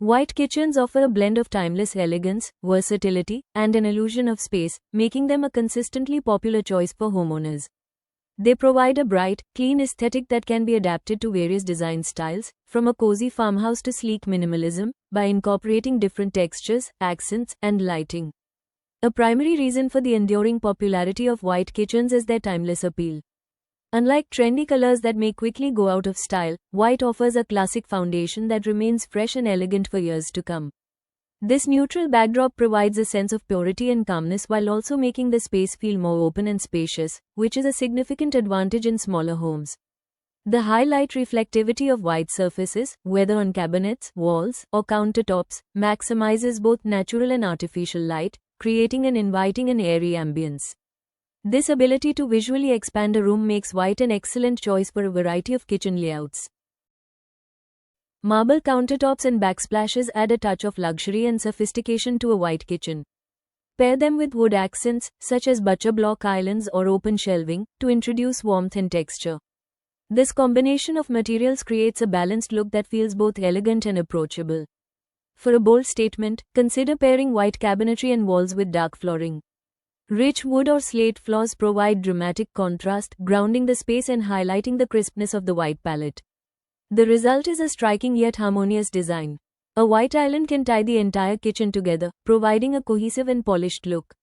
White kitchens offer a blend of timeless elegance, versatility, and an illusion of space, making them a consistently popular choice for homeowners. They provide a bright, clean aesthetic that can be adapted to various design styles, from a cozy farmhouse to sleek minimalism, by incorporating different textures, accents, and lighting. A primary reason for the enduring popularity of white kitchens is their timeless appeal. Unlike trendy colors that may quickly go out of style, white offers a classic foundation that remains fresh and elegant for years to come. This neutral backdrop provides a sense of purity and calmness while also making the space feel more open and spacious, which is a significant advantage in smaller homes. The high light reflectivity of white surfaces, whether on cabinets, walls, or countertops, maximizes both natural and artificial light, creating an inviting and airy ambience. This ability to visually expand a room makes white an excellent choice for a variety of kitchen layouts. Marble countertops and backsplashes add a touch of luxury and sophistication to a white kitchen. Pair them with wood accents, such as butcher block islands or open shelving, to introduce warmth and texture. This combination of materials creates a balanced look that feels both elegant and approachable. For a bold statement, consider pairing white cabinetry and walls with dark flooring. Rich wood or slate floors provide dramatic contrast, grounding the space and highlighting the crispness of the white palette. The result is a striking yet harmonious design. A white island can tie the entire kitchen together, providing a cohesive and polished look.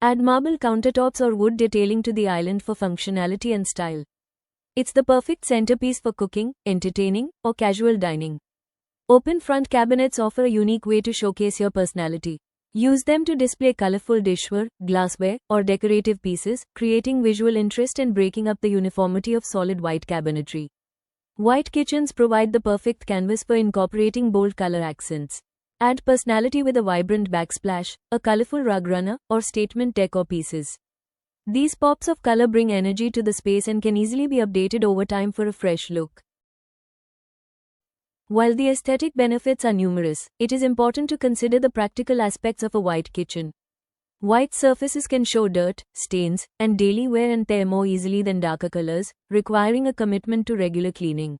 Add marble countertops or wood detailing to the island for functionality and style. It's the perfect centerpiece for cooking, entertaining, or casual dining. Open front cabinets offer a unique way to showcase your personality. Use them to display colorful dishware, glassware, or decorative pieces, creating visual interest and breaking up the uniformity of solid white cabinetry. White kitchens provide the perfect canvas for incorporating bold color accents. Add personality with a vibrant backsplash, a colorful rug runner, or statement decor pieces. These pops of color bring energy to the space and can easily be updated over time for a fresh look. While the aesthetic benefits are numerous, it is important to consider the practical aspects of a white kitchen. White surfaces can show dirt, stains, and daily wear and tear more easily than darker colors, requiring a commitment to regular cleaning.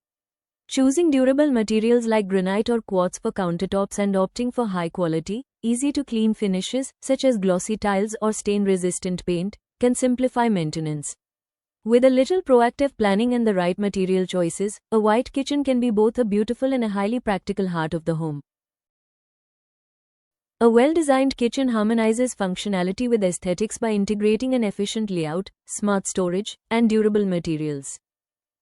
Choosing durable materials like granite or quartz for countertops and opting for high-quality, easy-to-clean finishes, such as glossy tiles or stain-resistant paint, can simplify maintenance. With a little proactive planning and the right material choices, a white kitchen can be both a beautiful and a highly practical heart of the home. A well-designed kitchen harmonizes functionality with aesthetics by integrating an efficient layout, smart storage, and durable materials.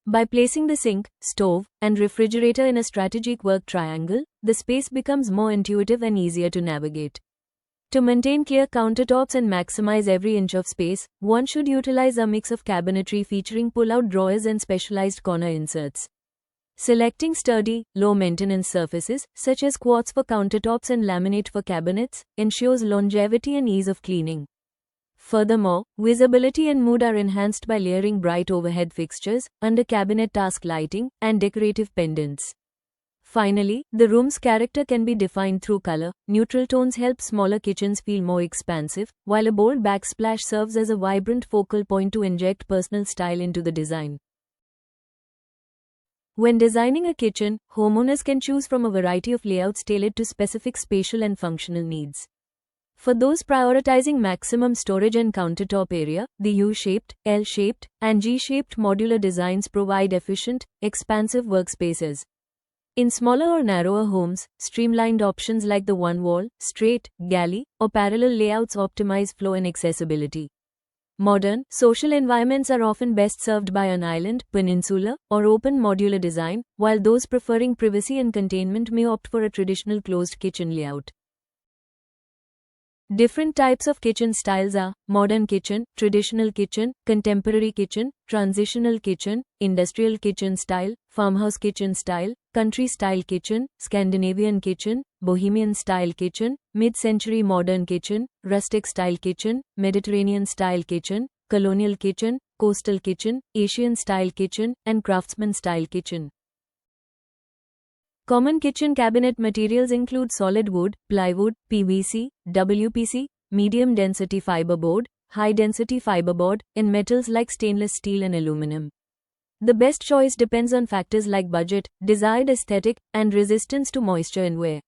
By placing the sink, stove, and refrigerator in a strategic work triangle, the space becomes more intuitive and easier to navigate. To maintain clear countertops and maximize every inch of space, one should utilize a mix of cabinetry featuring pull-out drawers and specialized corner inserts. Selecting sturdy, low-maintenance surfaces, such as quartz for countertops and laminate for cabinets, ensures longevity and ease of cleaning. Furthermore, visibility and mood are enhanced by layering bright overhead fixtures, under-cabinet task lighting, and decorative pendants. Finally, the room's character can be defined through color. Neutral tones help smaller kitchens feel more expansive, while a bold backsplash serves as a vibrant focal point to inject personal style into the design. When designing a kitchen, homeowners can choose from a variety of layouts tailored to specific spatial and functional needs. For those prioritizing maximum storage and countertop area, the U-shaped, L-shaped, and G-shaped modular designs provide efficient, expansive workspaces. In smaller or narrower homes, streamlined options like the one-wall, straight, galley, or parallel layouts optimize flow and accessibility. Modern, social environments are often best served by an island, peninsula, or open modular design, while those preferring privacy and containment may opt for a traditional closed kitchen layout. Different types of kitchen styles are modern kitchen, traditional kitchen, contemporary kitchen, transitional kitchen, industrial kitchen style, farmhouse kitchen style, country style kitchen, Scandinavian kitchen, bohemian style kitchen, mid-century modern kitchen, rustic style kitchen, Mediterranean style kitchen, colonial kitchen, coastal kitchen, Asian style kitchen, and craftsman style kitchen. Common kitchen cabinet materials include solid wood, plywood, PVC, WPC, medium-density fiberboard, high-density fiberboard, and metals like stainless steel and aluminum. The best choice depends on factors like budget, desired aesthetic, and resistance to moisture and wear.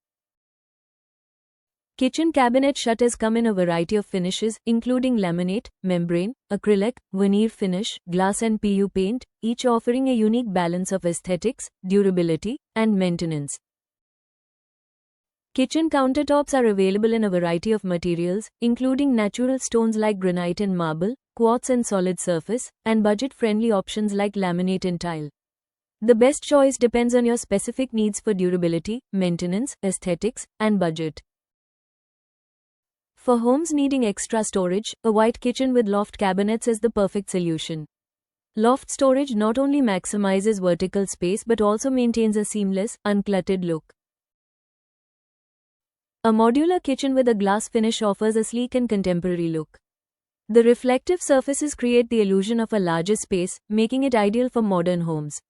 Kitchen cabinet shutters come in a variety of finishes, including laminate, membrane, acrylic, veneer finish, glass and PU paint, each offering a unique balance of aesthetics, durability, and maintenance. Kitchen countertops are available in a variety of materials, including natural stones like granite and marble, quartz and solid surface, and budget-friendly options like laminate and tile. The best choice depends on your specific needs for durability, maintenance, aesthetics, and budget. For homes needing extra storage, a white kitchen with loft cabinets is the perfect solution. Loft storage not only maximizes vertical space but also maintains a seamless, uncluttered look. A modular kitchen with a glass finish offers a sleek and contemporary look. The reflective surfaces create the illusion of a larger space, making it ideal for modern homes.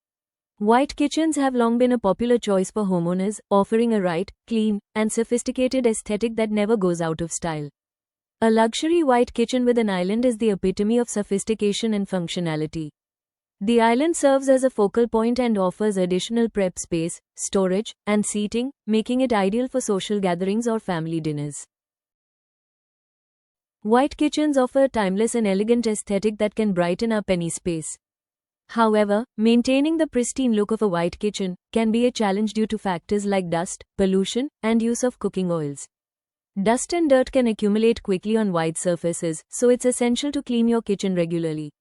White kitchens have long been a popular choice for homeowners, offering a bright, clean, and sophisticated aesthetic that never goes out of style. A luxury white kitchen with an island is the epitome of sophistication and functionality. The island serves as a focal point and offers additional prep space, storage, and seating, making it ideal for social gatherings or family dinners. White kitchens offer a timeless and elegant aesthetic that can brighten up any space. However, maintaining the pristine look of a white kitchen can be a challenge due to factors like dust, pollution, and use of cooking oils. Dust and dirt can accumulate quickly on white surfaces, so it's essential to clean your kitchen regularly.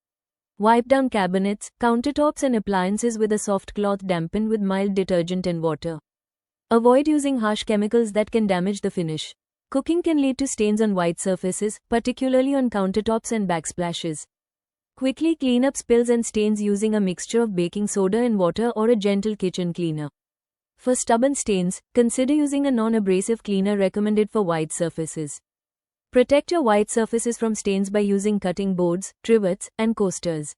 Wipe down cabinets, countertops, and appliances with a soft cloth dampened with mild detergent and water. Avoid using harsh chemicals that can damage the finish. Cooking can lead to stains on white surfaces, particularly on countertops and backsplashes. Quickly clean up spills and stains using a mixture of baking soda and water or a gentle kitchen cleaner. For stubborn stains, consider using a non-abrasive cleaner recommended for white surfaces. Protect your white surfaces from stains by using cutting boards, trivets, and coasters.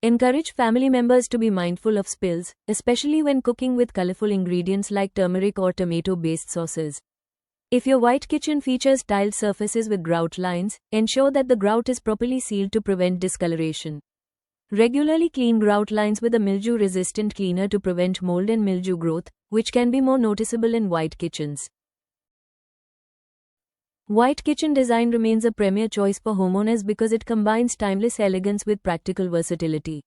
Encourage family members to be mindful of spills, especially when cooking with colorful ingredients like turmeric or tomato-based sauces. If your white kitchen features tiled surfaces with grout lines, ensure that the grout is properly sealed to prevent discoloration. Regularly clean grout lines with a mildew-resistant cleaner to prevent mold and mildew growth, which can be more noticeable in white kitchens. White kitchen design remains a premier choice for homeowners because it combines timeless elegance with practical versatility.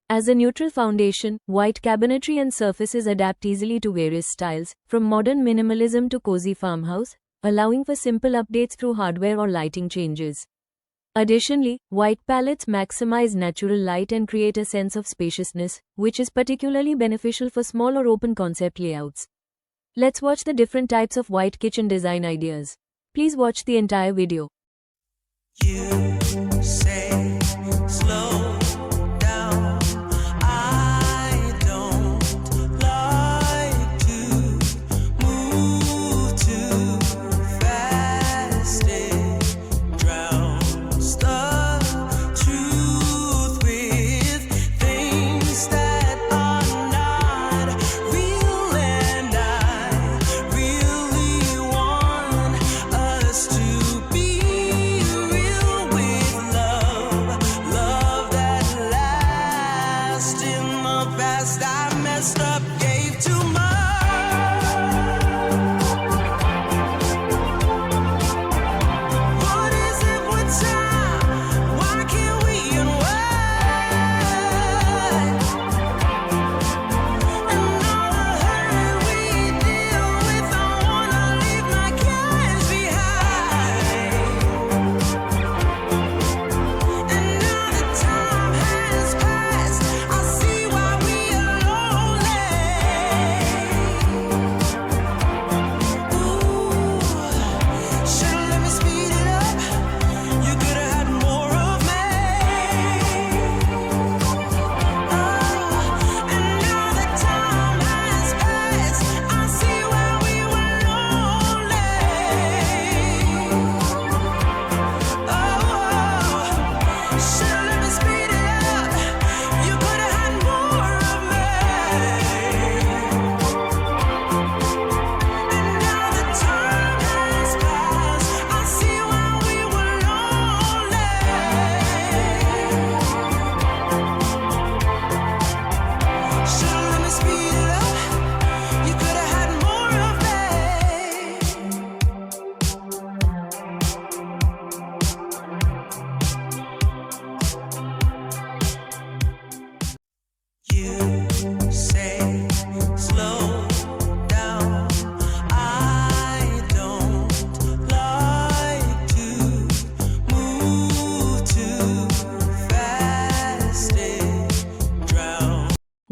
As a neutral foundation, white cabinetry and surfaces adapt easily to various styles, from modern minimalism to cozy farmhouse, allowing for simple updates through hardware or lighting changes. Additionally, white palettes maximize natural light and create a sense of spaciousness, which is particularly beneficial for small or open concept layouts. Let's watch the different types of white kitchen design ideas. Please watch the entire video. You say slow down. I don't like to move too fast. It drowns the truth with things that are not real, and I really want us to be real with love.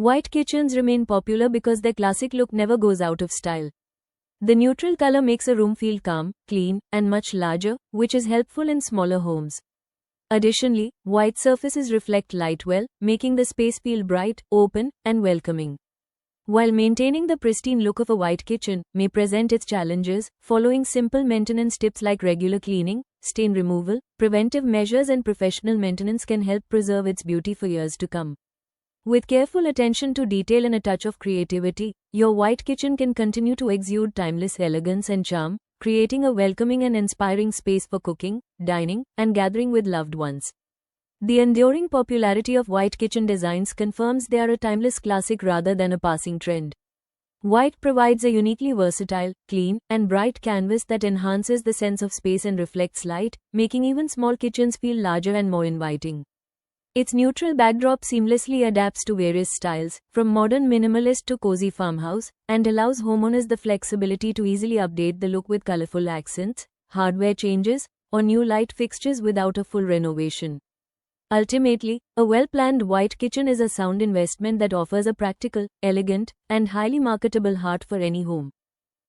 White kitchens remain popular because their classic look never goes out of style. The neutral color makes a room feel calm, clean, and much larger, which is helpful in smaller homes. Additionally, white surfaces reflect light well, making the space feel bright, open, and welcoming. While maintaining the pristine look of a white kitchen may present its challenges, following simple maintenance tips like regular cleaning, stain removal, preventive measures, and professional maintenance can help preserve its beauty for years to come. With careful attention to detail and a touch of creativity, your white kitchen can continue to exude timeless elegance and charm, creating a welcoming and inspiring space for cooking, dining, and gathering with loved ones. The enduring popularity of white kitchen designs confirms they are a timeless classic rather than a passing trend. White provides a uniquely versatile, clean, and bright canvas that enhances the sense of space and reflects light, making even small kitchens feel larger and more inviting. Its neutral backdrop seamlessly adapts to various styles, from modern minimalist to cozy farmhouse, and allows homeowners the flexibility to easily update the look with colorful accents, hardware changes, or new light fixtures without a full renovation. Ultimately, a well-planned white kitchen is a sound investment that offers a practical, elegant, and highly marketable heart for any home.